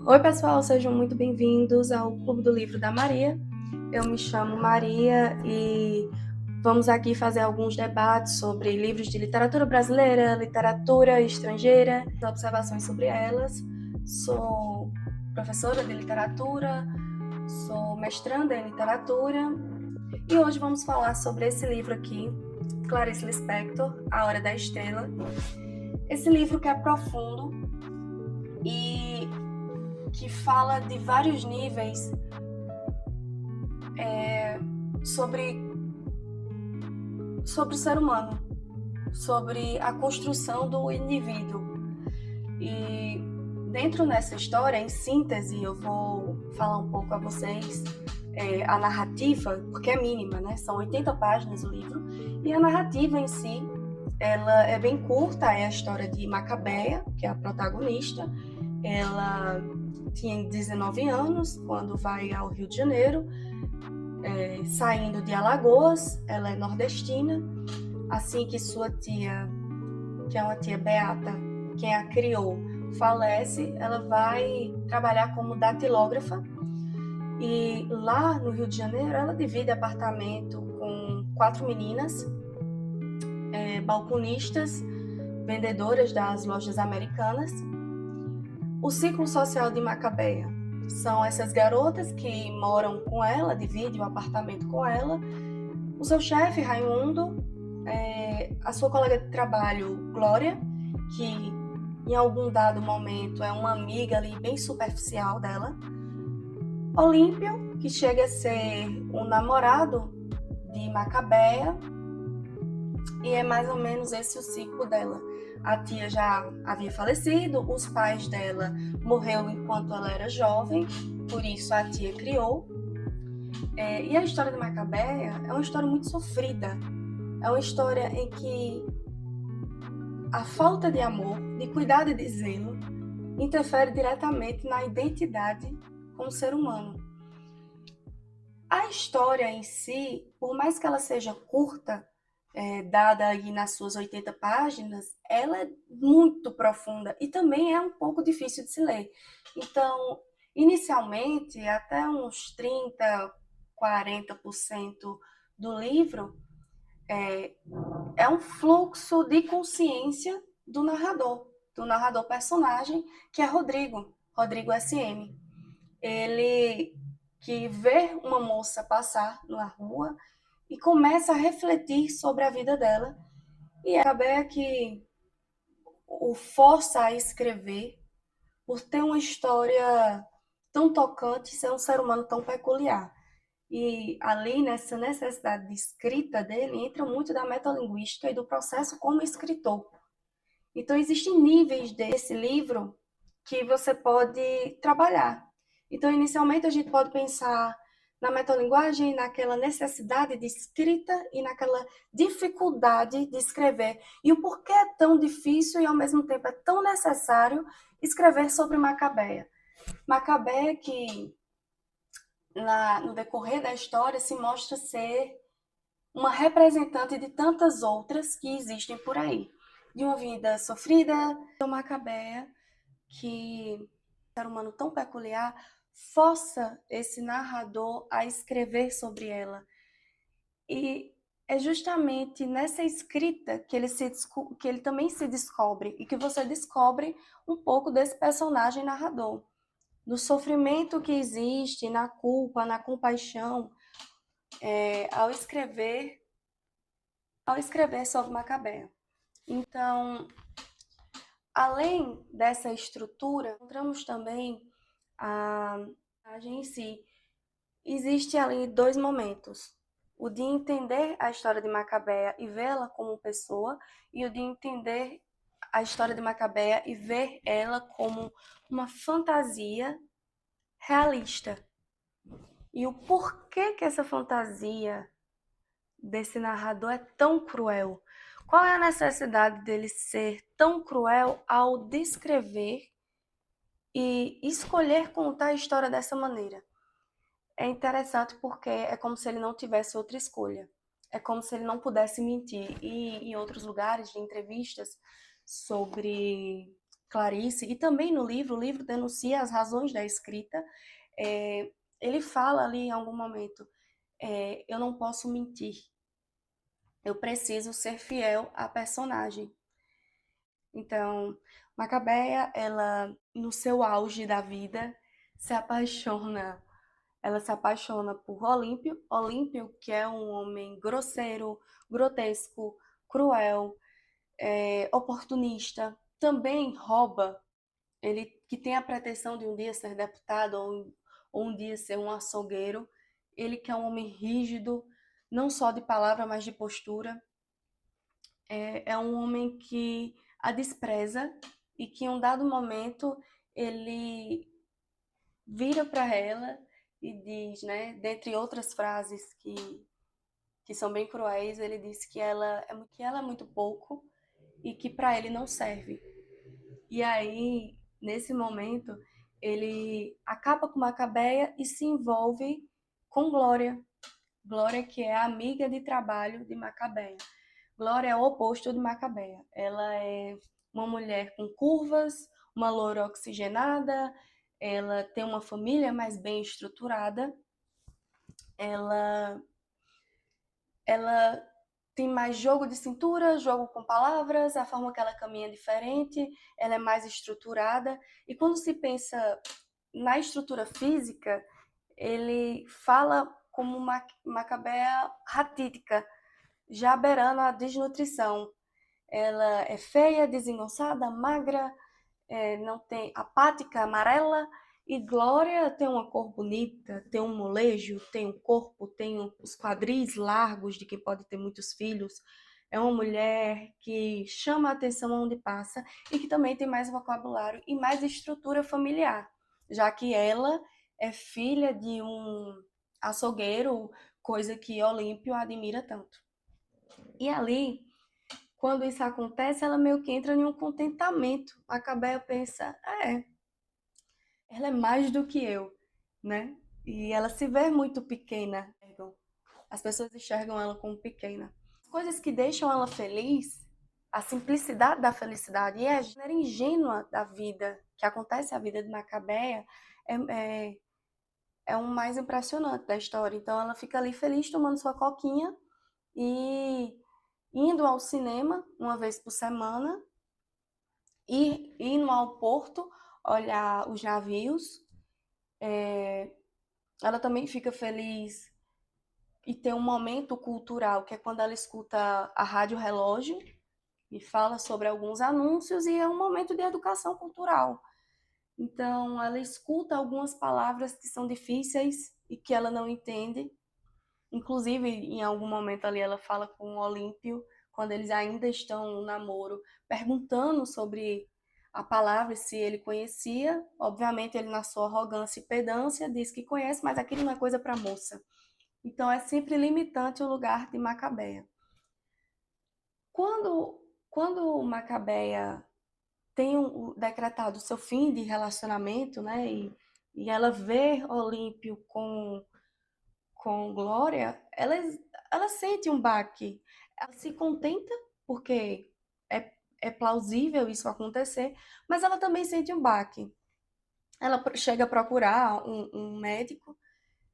Oi, pessoal, sejam muito bem-vindos ao Clube do Livro da Maria. Eu me chamo Maria e vamos aqui fazer alguns debates sobre livros de literatura brasileira, literatura estrangeira, observações sobre elas. Sou professora de literatura, sou mestranda em literatura e hoje vamos falar sobre esse livro aqui, Clarice Lispector, A Hora da Estrela. Esse livro que é profundo e que fala de vários níveis sobre o ser humano, sobre a construção do indivíduo. E dentro dessa história, em síntese, eu vou falar um pouco a vocês a narrativa, porque é mínima, né? São 80 páginas o livro, e a narrativa em si, ela é bem curta, é a história de Macabeia, que é a protagonista. Ela tinha 19 anos quando vai ao Rio de Janeiro, saindo de Alagoas. Ela é nordestina. Assim que sua tia, que é uma tia beata, quem a criou, falece, ela vai trabalhar como datilógrafa. E lá no Rio de Janeiro, ela divide apartamento com 4 meninas, balconistas, vendedoras das lojas americanas. O ciclo social de Macabeia são essas garotas que moram com ela, dividem o apartamento com ela, o seu chefe, Raimundo, a sua colega de trabalho, Glória, que em algum dado momento é uma amiga ali bem superficial dela, Olímpio, que chega a ser um namorado de Macabeia, e é mais ou menos esse o ciclo dela. A tia já havia falecido, os pais dela morreram enquanto ela era jovem, por isso a tia criou. E a história de Macabeia é uma história muito sofrida. É uma história em que a falta de amor, de cuidado e de zelo interfere diretamente na identidade como ser humano. A história em si, por mais que ela seja curta, dada aí nas suas 80 páginas, ela é muito profunda e também é um pouco difícil de se ler. Então, inicialmente, até uns 30, 40% do livro é um fluxo de consciência do narrador personagem, que é Rodrigo SM. Ele que vê uma moça passar na rua e começa a refletir sobre a vida dela, e acaba que o força a escrever por ter uma história tão tocante, ser um ser humano tão peculiar. E ali, nessa necessidade de escrita dele, entra muito da metalinguística e do processo como escritor. Então, existem níveis desse livro que você pode trabalhar. Então, inicialmente, a gente pode pensar na metalinguagem, naquela necessidade de escrita e naquela dificuldade de escrever. E o porquê é tão difícil e, ao mesmo tempo, é tão necessário escrever sobre Macabeia. Macabeia que, no decorrer da história, se mostra ser uma representante de tantas outras que existem por aí. De uma vida sofrida, de Macabeia, que é um ser humano tão peculiar, força esse narrador a escrever sobre ela. E é justamente nessa escrita que ele também se descobre, e que você descobre um pouco desse personagem narrador, do sofrimento que existe, na culpa, na compaixão, ao escrever sobre Macabeia. Então, além dessa estrutura, encontramos também a personagem em si. Existe ali 2 momentos: o de entender a história de Macabeia e vê-la como pessoa, e o de entender a história de Macabeia e ver ela como uma fantasia realista. E o porquê que essa fantasia desse narrador é tão cruel? Qual é a necessidade dele ser tão cruel ao descrever e escolher contar a história dessa maneira? É interessante porque é como se ele não tivesse outra escolha. É como se ele não pudesse mentir. E em outros lugares de entrevistas sobre Clarice, e também no livro, o livro denuncia as razões da escrita. Ele fala ali em algum momento, eu não posso mentir, eu preciso ser fiel à personagem. Então, Macabeia, ela, no seu auge da vida, se apaixona. Ela se apaixona por Olímpio. Olímpio, que é um homem grosseiro, grotesco, cruel, oportunista. Também rouba. Ele que tem a pretensão de um dia ser deputado ou um dia ser um açougueiro. Ele que é um homem rígido, não só de palavra, mas de postura. É um homem que a despreza e que em um dado momento ele vira para ela e diz, né, dentre outras frases que são bem cruéis, ele diz que ela é muito pouco e que para ele não serve. E aí, nesse momento, ele acaba com Macabeia e se envolve com Glória. Glória, que é a amiga de trabalho de Macabeia. Glória é o oposto de Macabeia. Ela é uma mulher com curvas, uma loura oxigenada, ela tem uma família mais bem estruturada, ela, ela tem mais jogo de cintura, jogo com palavras, a forma que ela caminha é diferente, ela é mais estruturada. E quando se pensa na estrutura física, ele fala como uma Macabeia ratítica, já beirando a desnutrição. Ela é feia, desengonçada, magra, não tem apática, amarela. E Glória tem uma cor bonita, tem um molejo, tem um corpo, tem os quadris largos de quem pode ter muitos filhos. É uma mulher que chama a atenção onde passa e que também tem mais vocabulário e mais estrutura familiar, já que ela é filha de um açougueiro, coisa que Olímpio admira tanto. E ali, quando isso acontece, ela meio que entra em um contentamento. A Cabéia pensa, ela é mais do que eu, né? E ela se vê muito pequena. As pessoas enxergam ela como pequena. As coisas que deixam ela feliz, a simplicidade da felicidade e a maneira ingênua da vida, que acontece a vida de Macabeia, é, é, é o mais impressionante da história. Então ela fica ali feliz tomando sua coquinha e indo ao cinema uma vez por semana, e indo ao porto olhar os navios. Ela também fica feliz e tem um momento cultural, que é quando ela escuta a Rádio Relógio e fala sobre alguns anúncios, e é um momento de educação cultural. Então, ela escuta algumas palavras que são difíceis e que ela não entende. Inclusive, em algum momento ali, ela fala com o Olímpio, quando eles ainda estão no namoro, perguntando sobre a palavra, se ele conhecia. Obviamente, ele, na sua arrogância e pedância, diz que conhece, mas aquilo não é coisa para moça. Então, é sempre limitante o lugar de Macabeia. Quando Macabeia tem decretado o seu fim de relacionamento, né, e ela vê Olímpio com Glória, ela sente um baque. Ela se contenta, porque é plausível isso acontecer, mas ela também sente um baque. Ela chega a procurar um médico,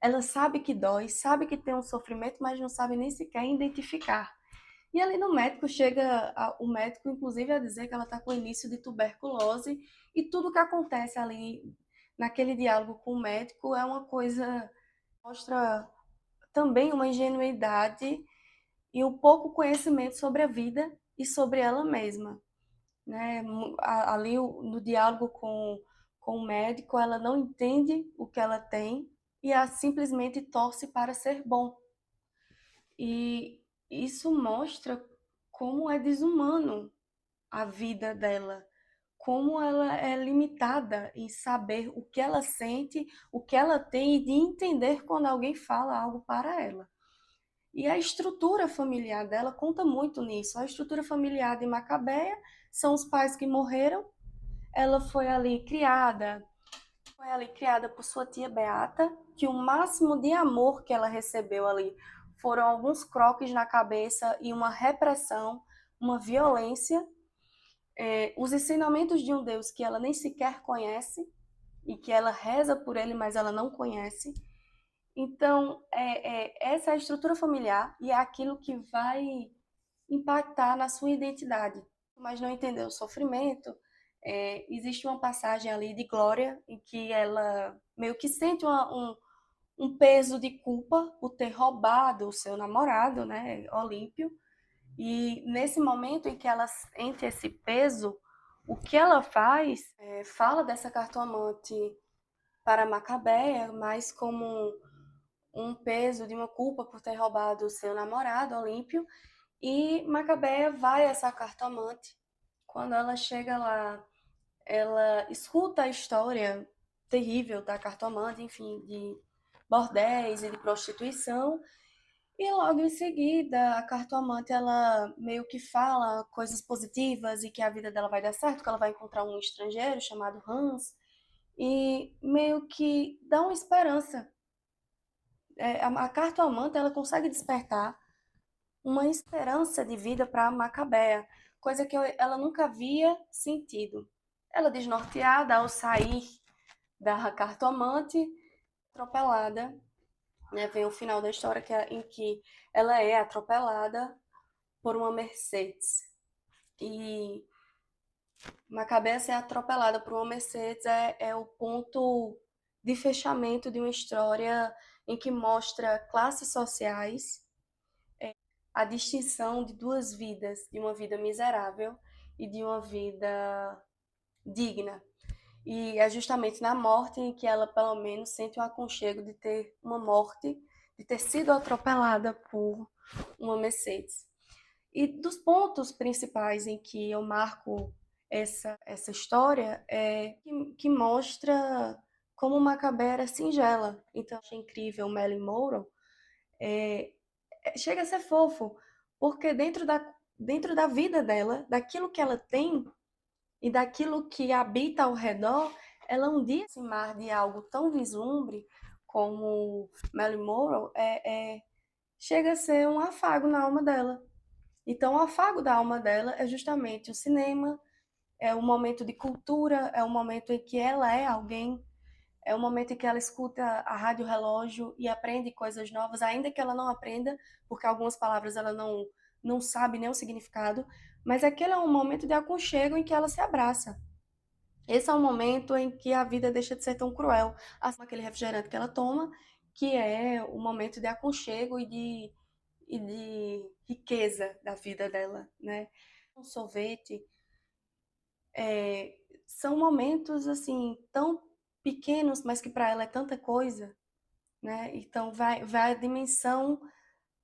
ela sabe que dói, sabe que tem um sofrimento, mas não sabe nem sequer identificar. E ali no médico chega o médico, inclusive, a dizer que ela está com início de tuberculose, e tudo que acontece ali naquele diálogo com o médico é uma coisa, mostra também uma ingenuidade e um pouco conhecimento sobre a vida e sobre ela mesma, né? Ali no diálogo com o médico, ela não entende o que ela tem e ela simplesmente torce para ser bom. E isso mostra como é desumano a vida dela, como ela é limitada em saber o que ela sente, o que ela tem e de entender quando alguém fala algo para ela. E a estrutura familiar dela conta muito nisso. A estrutura familiar de Macabeia são os pais que morreram. Ela foi ali criada por sua tia Beata, que o máximo de amor que ela recebeu ali foram alguns croques na cabeça e uma repressão, uma violência. os ensinamentos de um Deus que ela nem sequer conhece e que ela reza por ele, mas ela não conhece. Então, essa é a estrutura familiar e é aquilo que vai impactar na sua identidade. Mas não entender o sofrimento, existe uma passagem ali de Glória em que ela meio que sente um peso de culpa por ter roubado o seu namorado, né, Olímpio. E nesse momento em que ela sente esse peso, o que ela faz fala dessa cartomante para Macabeia, mas como um peso de uma culpa por ter roubado o seu namorado, Olímpio, e Macabeia vai a essa cartomante. Quando ela chega lá, ela escuta a história terrível da cartomante, enfim, de bordéis e de prostituição, e logo em seguida a cartomante ela meio que fala coisas positivas e que a vida dela vai dar certo, que ela vai encontrar um estrangeiro chamado Hans, e meio que dá uma esperança. A cartomante ela consegue despertar uma esperança de vida para Macabea, coisa que ela nunca havia sentido. Ela desnorteada ao sair da cartomante, atropelada, né? Vem o final da história em que ela é atropelada por uma Mercedes. E Macabea ser atropelada por uma Mercedes é o ponto de fechamento de uma história em que mostra classes sociais, a distinção de duas vidas, de uma vida miserável e de uma vida digna. E é justamente na morte em que ela, pelo menos, sente o aconchego de ter uma morte, de ter sido atropelada por uma Mercedes. E dos pontos principais em que eu marco essa história é que mostra como Macabé era singela. Então, eu achei incrível Marilyn Monroe. É, chega a ser fofo, porque dentro da vida dela, daquilo que ela tem e daquilo que habita ao redor, ela um dia se mar de algo tão vislumbre como Marilyn Monroe, chega a ser um afago na alma dela. Então, o afago da alma dela é justamente o cinema, é o momento de cultura, é o momento em que ela é alguém, é o momento em que ela escuta a rádio relógio e aprende coisas novas, ainda que ela não aprenda, porque algumas palavras ela não sabe nem o significado, mas aquele é um momento de aconchego em que ela se abraça. Esse é o momento em que a vida deixa de ser tão cruel, assim aquele refrigerante que ela toma, que é o momento de aconchego e de riqueza da vida dela, né? Um sorvete são momentos assim tão pequenos, mas que para ela é tanta coisa, né? Então vai a dimensão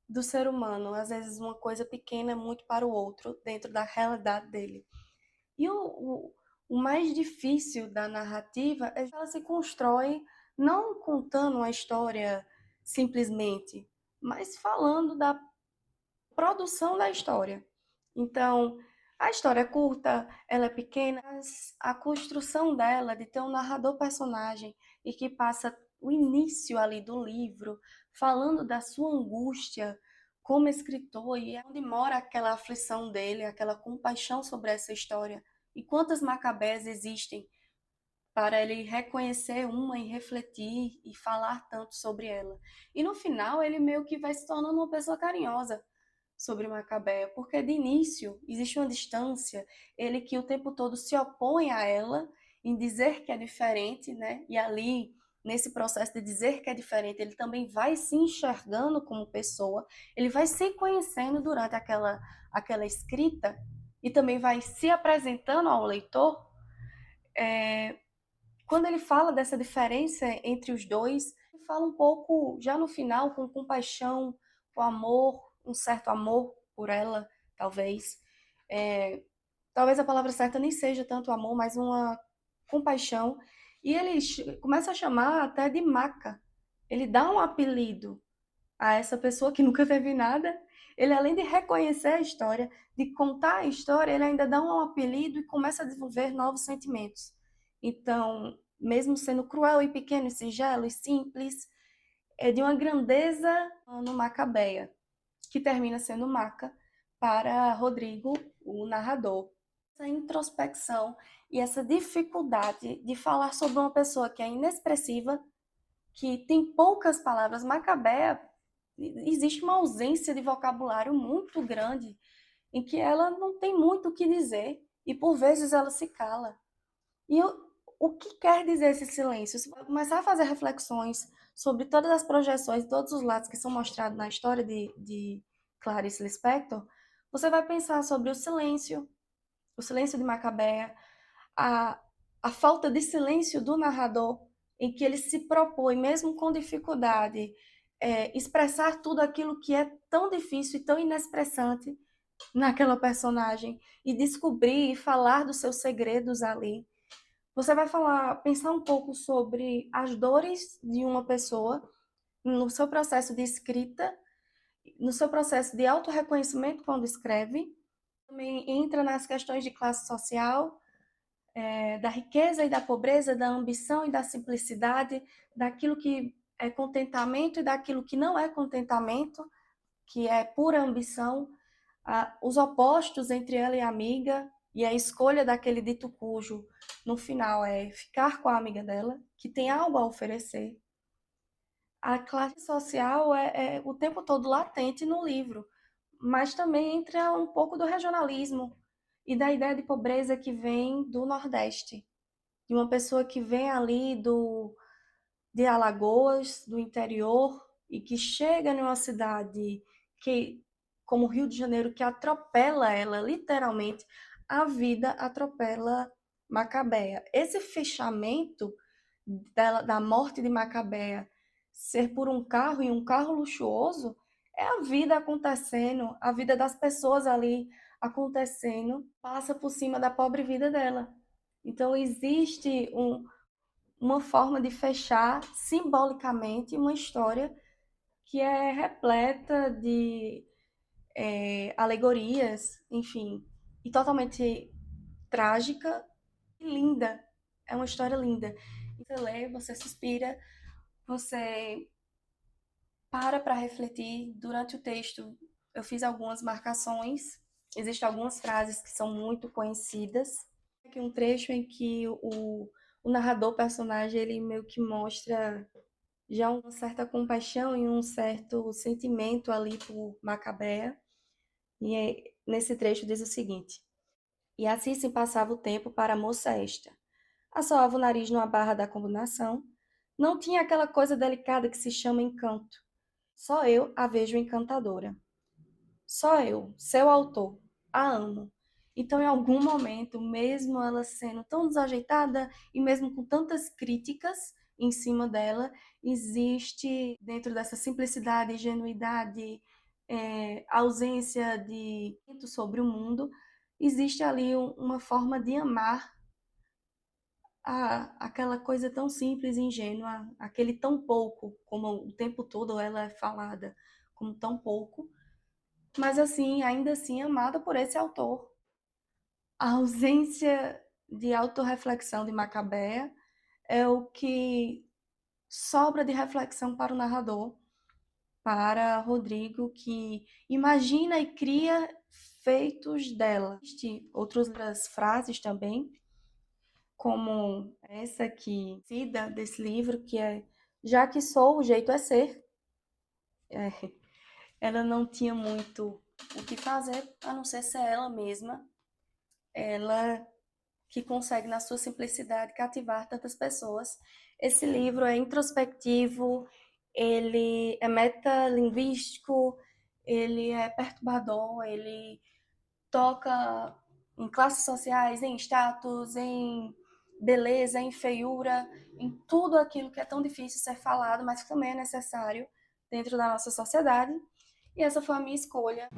do ser humano. Às vezes uma coisa pequena é muito para o outro dentro da realidade dele. E o mais difícil da narrativa é que ela se constrói não contando uma história simplesmente, mas falando da produção da história. Então, a história é curta, ela é pequena, mas a construção dela de ter um narrador personagem e que passa o início ali do livro falando da sua angústia como escritor e é onde mora aquela aflição dele, aquela compaixão sobre essa história. E quantas Macabés existem para ele reconhecer uma e refletir e falar tanto sobre ela. E no final ele meio que vai se tornando uma pessoa carinhosa sobre Macabeia, porque de início existe uma distância, ele que o tempo todo se opõe a ela em dizer que é diferente, né? E ali nesse processo de dizer que é diferente, ele também vai se enxergando como pessoa, ele vai se conhecendo durante aquela escrita e também vai se apresentando ao leitor. Quando ele fala dessa diferença entre os dois, ele fala um pouco, já no final, com compaixão, com amor, um certo amor por ela, talvez. É, talvez a palavra certa nem seja tanto amor, mas uma compaixão. E ele começa a chamar até de Maca. Ele dá um apelido a essa pessoa que nunca teve nada. Ele, além de reconhecer a história, de contar a história, ele ainda dá um apelido e começa a desenvolver novos sentimentos. Então, mesmo sendo cruel e pequeno e singelo e simples, é de uma grandeza no Macabeia, que termina sendo Maca para Rodrigo, o narrador. Essa introspecção e essa dificuldade de falar sobre uma pessoa que é inexpressiva, que tem poucas palavras. Macabea, existe uma ausência de vocabulário muito grande, em que ela não tem muito o que dizer e por vezes ela se cala. E o que quer dizer esse silêncio? Você vai começar a fazer reflexões sobre todas as projeções, todos os lados que são mostrados na história de Clarice Lispector, você vai pensar sobre o silêncio de Macabea, a, a falta de silêncio do narrador, em que ele se propõe, mesmo com dificuldade, expressar tudo aquilo que é tão difícil e tão inexpressante naquela personagem, e descobrir e falar dos seus segredos ali. Você vai pensar um pouco sobre as dores de uma pessoa no seu processo de escrita, no seu processo de autorreconhecimento quando escreve. Também entra nas questões de classe social, da riqueza e da pobreza, da ambição e da simplicidade, daquilo que é contentamento e daquilo que não é contentamento, que é pura ambição, os opostos entre ela e a amiga, e a escolha daquele dito cujo, no final, é ficar com a amiga dela, que tem algo a oferecer. A classe social é o tempo todo latente no livro, mas também entra um pouco do regionalismo e da ideia de pobreza que vem do Nordeste, de uma pessoa que vem ali de Alagoas, do interior, e que chega numa cidade que, como o Rio de Janeiro, que atropela ela, literalmente, a vida atropela Macabea. Esse fechamento da morte de Macabea ser por um carro e um carro luxuoso é a vida acontecendo, a vida das pessoas ali acontecendo, passa por cima da pobre vida dela. Então existe uma forma de fechar simbolicamente uma história que é repleta de alegorias, enfim, e totalmente trágica e linda. É uma história linda. Você lê, você suspira, você para refletir durante o texto. Eu fiz algumas marcações, existem algumas frases que são muito conhecidas. Aqui um trecho em que o narrador, o personagem, ele meio que mostra já uma certa compaixão e um certo sentimento ali por Macabea. Nesse trecho diz o seguinte: E assim se passava o tempo para a moça esta. Assoava o nariz numa barra da combinação. Não tinha aquela coisa delicada que se chama encanto. Só eu a vejo encantadora. Só eu, seu autor, a amo. Então, em algum momento, mesmo ela sendo tão desajeitada e mesmo com tantas críticas em cima dela, existe dentro dessa simplicidade, ingenuidade, ausência de sobre o mundo, existe ali uma forma de amar aquela coisa tão simples e ingênua, aquele tão pouco, como o tempo todo ela é falada como tão pouco, mas assim, ainda assim amada por esse autor. A ausência de autorreflexão de Macabea é o que sobra de reflexão para o narrador, para Rodrigo, que imagina e cria feitos dela. Existem outras frases também, como essa que cita desse livro, que é já que sou, o jeito é ser. É, ela não tinha muito o que fazer, a não ser ela mesma. Ela que consegue, na sua simplicidade, cativar tantas pessoas. Esse livro é introspectivo, ele é metalinguístico, ele é perturbador, ele toca em classes sociais, em status, em beleza, em feiura, em tudo aquilo que é tão difícil ser falado, mas que também é necessário dentro da nossa sociedade. E essa foi a minha escolha.